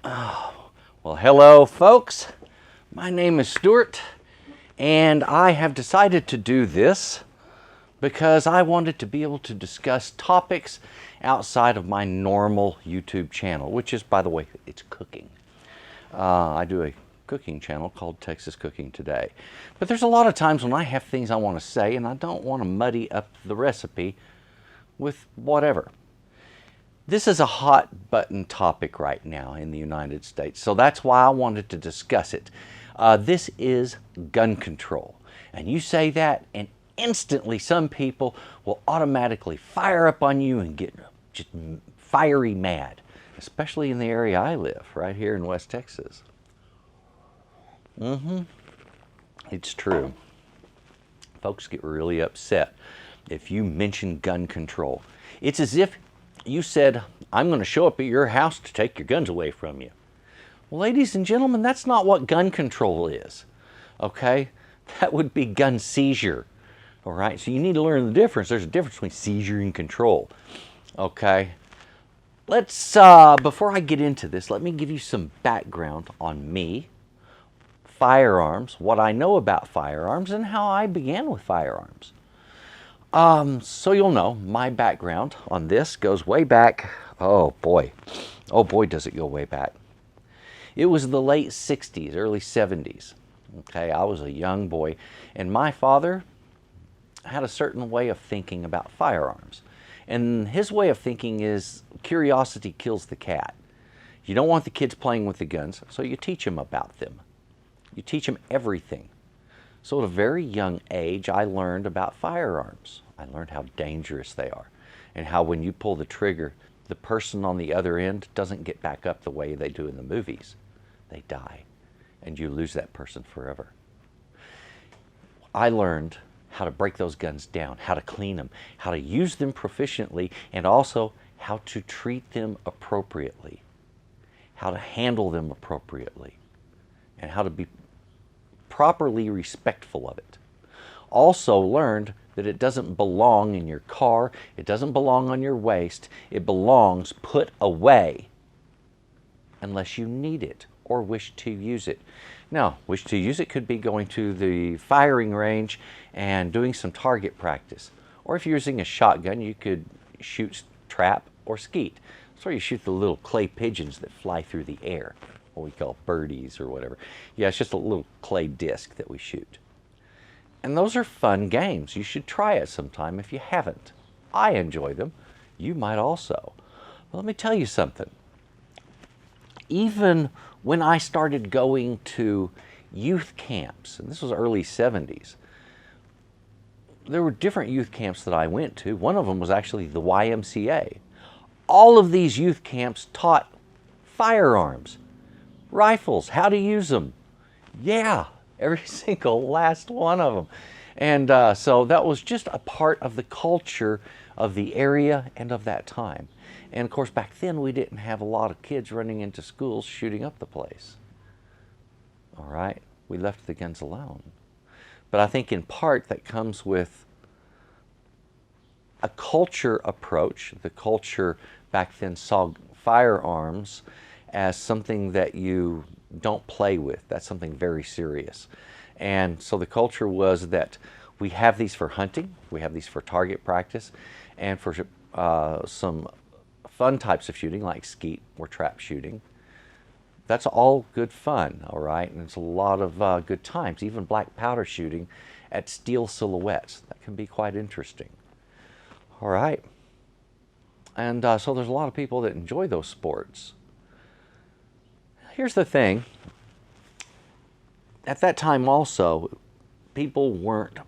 Well, hello, folks. My name is Stuart, and I have decided to do this because I wanted to be able to discuss topics outside of my normal YouTube channel, which is, by the way, it's cooking. I do a cooking channel called Texas Cooking Today. But there's a lot of times when I have things I want to say, and I don't want to muddy up the recipe with whatever. This is a hot button topic right now in the United States, so that's why I wanted to discuss it. This is gun control. And you say that, and instantly some people will automatically fire up on you and get just fiery mad, especially in the area I live, right here in West Texas. It's true. Folks get really upset if you mention gun control. It's as if you said, I'm going to show up at your house to take your guns away from you. Well, ladies and gentlemen, that's not what gun control is, okay? That would be gun seizure, all right? So you need to learn the difference. There's a difference between seizure and control, okay? Let's, before I get into this, let me give you some background on me, firearms, what I know about firearms, and how I began with firearms. So you'll know my background on this goes way back. Oh boy, does it go way back. It was the late 60s, early 70s. Okay, I was a young boy, and my father had a certain way of thinking about firearms. And his way of thinking is curiosity kills the cat. You don't want the kids playing with the guns, so you teach them about them. You teach them everything. So at a very young age, I learned about firearms. I learned how dangerous they are and how when you pull the trigger, the person on the other end doesn't get back up the way they do in the movies. They die, and you lose that person forever. I learned how to break those guns down, how to clean them, how to use them proficiently, and also how to treat them appropriately, how to handle them appropriately, and how to be properly respectful of it. Also learned that it doesn't belong in your car, it doesn't belong on your waist, it belongs put away unless you need it or wish to use it. Now, wish to use it could be going to the firing range and doing some target practice. Or if you're using a shotgun, you could shoot trap or skeet. So you shoot the little clay pigeons that fly through the air, what we call birdies or whatever. Yeah, it's just a little clay disc that we shoot. And those are fun games. You should try it sometime if you haven't. I enjoy them. You might also. Well, let me tell you something. Even when I started going to youth camps, and this was early 70s, there were different youth camps that I went to. One of them was actually the YMCA. All of these youth camps taught firearms, rifles, how to use them. Yeah, every single last one of them. And so that was just a part of the culture of the area and of that time. And of course, back then we didn't have a lot of kids running into schools shooting up the place. All right, we left the guns alone. But I think in part that comes with a culture approach. The culture back then saw firearms as something that you don't play with. That's something very serious. And so the culture was that we have these for hunting, we have these for target practice, and for some fun types of shooting like skeet or trap shooting. That's all good fun, all right? And it's a lot of good times, even black powder shooting at steel silhouettes. That can be quite interesting. All right. And so there's a lot of people that enjoy those sports. Here's the thing. At that time also, people weren't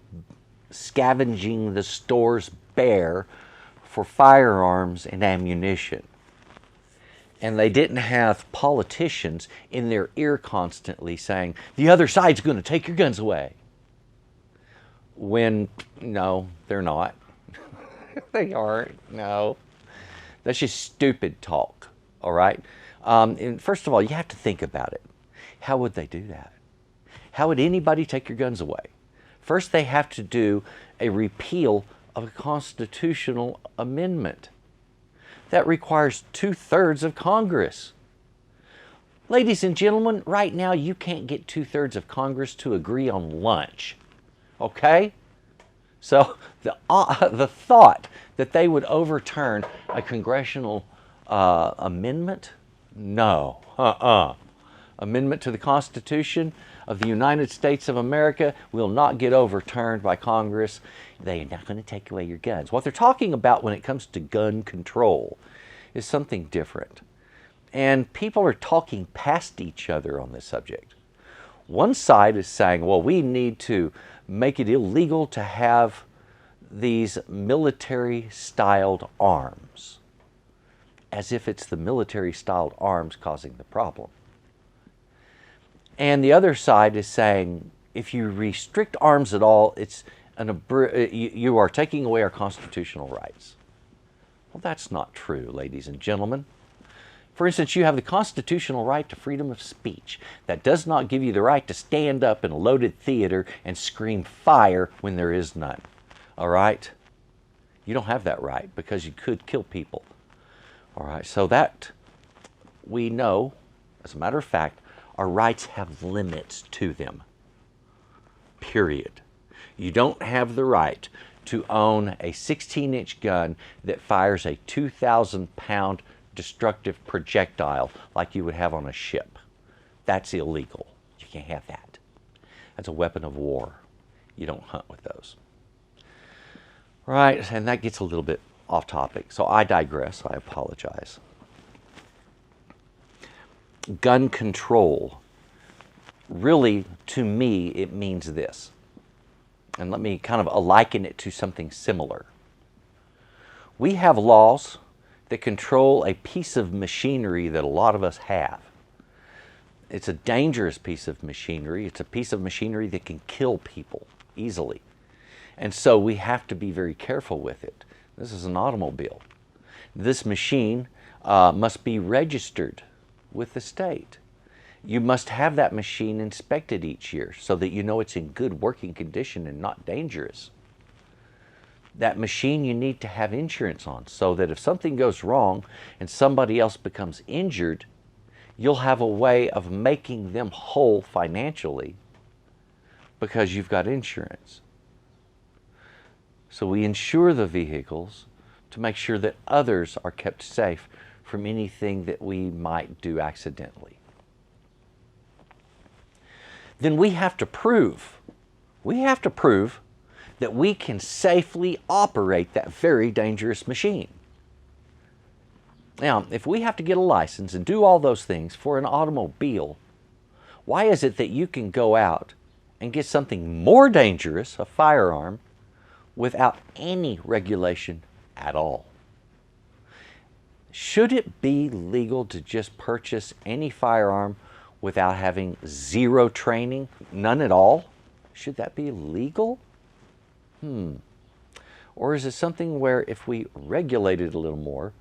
scavenging the stores bare for firearms and ammunition. And they didn't have politicians in their ear constantly saying, the other side's going to take your guns away. When, no, they're not. They aren't, no. That's just stupid talk, all right? And first of all, you have to think about it. How would they do that? How would anybody take your guns away? First, they have to do a repeal of a constitutional amendment. That requires 2/3 of Congress. Ladies and gentlemen, right now you can't get 2/3 of Congress to agree on lunch. Okay? So the thought that they would overturn a congressional amendment? No. Amendment to the Constitution of the United States of America will not get overturned by Congress. They are not going to take away your guns. What they're talking about when it comes to gun control is something different. And people are talking past each other on this subject. One side is saying, well, we need to make it illegal to have these military-styled arms, as if it's the military-styled arms causing the problem. And the other side is saying, if you restrict arms at all, you are taking away our constitutional rights. Well, that's not true, ladies and gentlemen. For instance, you have the constitutional right to freedom of speech. That does not give you the right to stand up in a loaded theater and scream fire when there is none. All right? You don't have that right because you could kill people. All right, so that we know, as a matter of fact, our rights have limits to them. Period. You don't have the right to own a 16-inch gun that fires a 2,000-pound destructive projectile like you would have on a ship. That's illegal. You can't have that. That's a weapon of war. You don't hunt with those. Right, and that gets a little bit off topic, so I digress. I apologize. Gun control, really, to me, it means this. And let me kind of liken it to something similar. We have laws that control a piece of machinery that a lot of us have. It's a dangerous piece of machinery. It's a piece of machinery that can kill people easily. And so we have to be very careful with it. This is an automobile. This machine must be registered with the state. You must have that machine inspected each year so that you know it's in good working condition and not dangerous. That machine you need to have insurance on so that if something goes wrong and somebody else becomes injured, you'll have a way of making them whole financially because you've got insurance. So we insure the vehicles to make sure that others are kept safe from anything that we might do accidentally. Then we have to prove that we can safely operate that very dangerous machine. Now, if we have to get a license and do all those things for an automobile, why is it that you can go out and get something more dangerous, a firearm, without any regulation at all? Should it be legal to just purchase any firearm without having zero training, none at all? Should that be legal? Or is it something where if we regulate it a little more,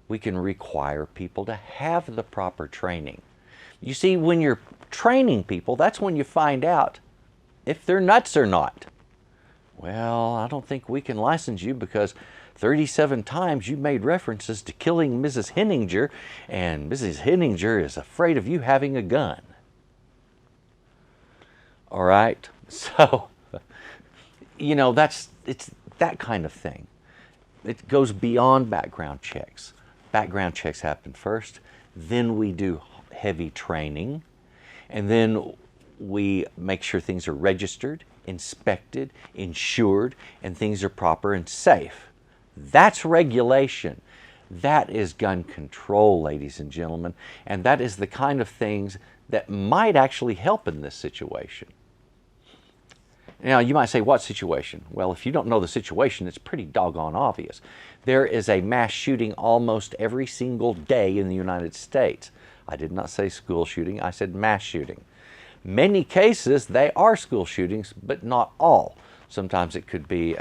we can require people to have the proper training? You see, when you're training people, that's when you find out if they're nuts or not. Well, I don't think we can license you because 37 times you made references to killing Mrs. Henninger, and Mrs. Henninger is afraid of you having a gun. All right? So, you know, it's that kind of thing. It goes beyond background checks. Background checks happen first, then we do heavy training, and then we make sure things are registered, inspected, insured, and things are proper and safe. That's regulation. That is gun control, ladies and gentlemen, and that is the kind of things that might actually help in this situation. Now, you might say, what situation? Well, if you don't know the situation, it's pretty doggone obvious. There is a mass shooting almost every single day in the United States. I did not say school shooting, I said mass shooting. Many cases, they are school shootings, but not all. Sometimes it could be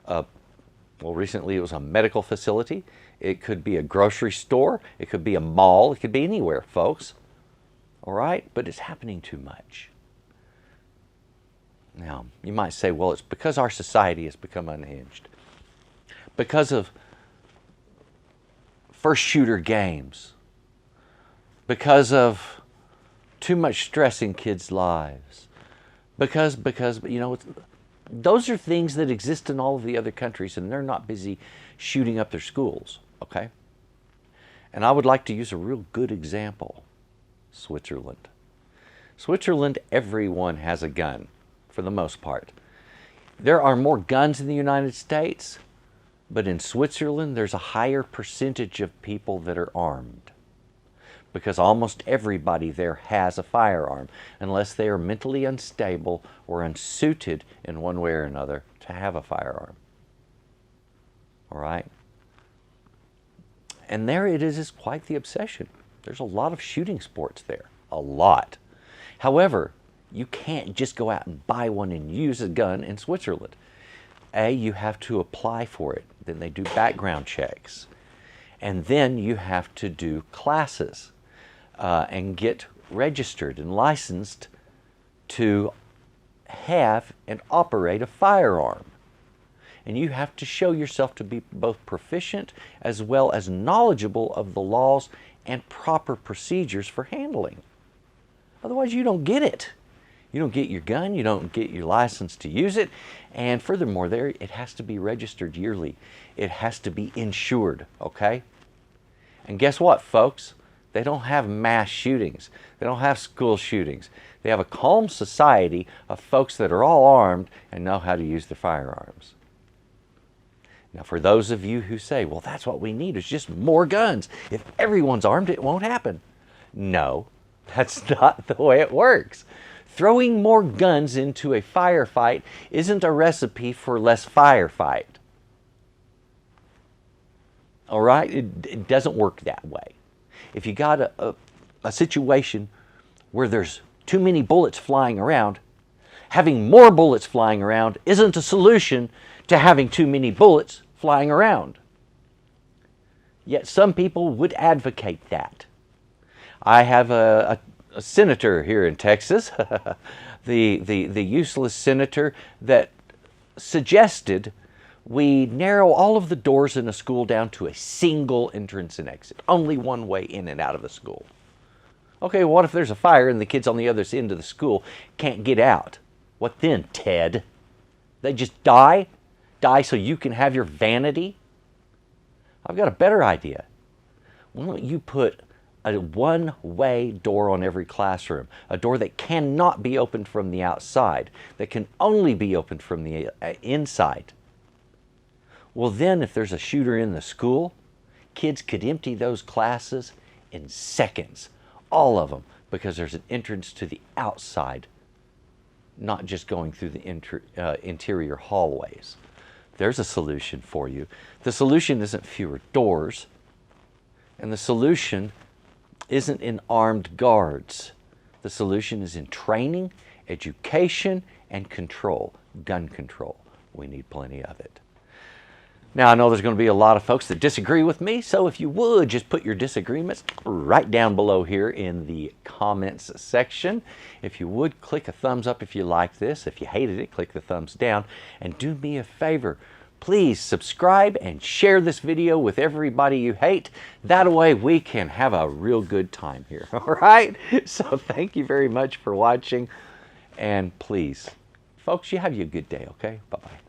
well, recently it was a medical facility. It could be a grocery store. It could be a mall. It could be anywhere, folks. All right? But it's happening too much. Now, you might say, well, it's because our society has become unhinged. Because of first shooter games. Because of too much stress in kids' lives. Because those are things that exist in all of the other countries, and they're not busy shooting up their schools, okay? And I would like to use a real good example, Switzerland. Switzerland, everyone has a gun, for the most part. There are more guns in the United States, but in Switzerland, there's a higher percentage of people that are armed, because almost everybody there has a firearm, unless they are mentally unstable or unsuited in one way or another to have a firearm. All right? And there it is quite the obsession. There's a lot of shooting sports there, a lot. However, you can't just go out and buy one and use a gun in Switzerland. You have to apply for it. Then they do background checks. And then you have to do classes and get registered and licensed to have and operate a firearm. And you have to show yourself to be both proficient as well as knowledgeable of the laws and proper procedures for handling. Otherwise, you don't get it. You don't get your gun, you don't get your license to use it, and furthermore, it has to be registered yearly. It has to be insured, okay? And guess what, folks? They don't have mass shootings. They don't have school shootings. They have a calm society of folks that are all armed and know how to use their firearms. Now, for those of you who say, well, that's what we need, is just more guns. If everyone's armed, it won't happen. No, that's not the way it works. Throwing more guns into a firefight isn't a recipe for less firefight. All right? It doesn't work that way. If you got a situation where there's too many bullets flying around, having more bullets flying around isn't a solution to having too many bullets flying around. Yet some people would advocate that. I have a senator here in Texas, the useless senator that suggested we narrow all of the doors in a school down to a single entrance and exit. Only one way in and out of a school. Okay, what if there's a fire and the kids on the other end of the school can't get out? What then, Ted? They just die? Die so you can have your vanity? I've got a better idea. Why don't you put a one-way door on every classroom, a door that cannot be opened from the outside, that can only be opened from the inside. Well then, if there's a shooter in the school, kids could empty those classes in seconds, all of them, because there's an entrance to the outside, not just going through the interior hallways. There's a solution for you. The solution isn't fewer doors, and the solution isn't in armed guards. The solution is in training, education, and control, gun control. We need plenty of it. Now, I know there's going to be a lot of folks that disagree with me, so if you would, just put your disagreements right down below here in the comments section. If you would, click a thumbs up if you like this. If you hated it, click the thumbs down. And do me a favor, please subscribe and share this video with everybody you hate. That way we can have a real good time here, all right? So thank you very much for watching, and please, folks, you have a good day, okay? Bye-bye.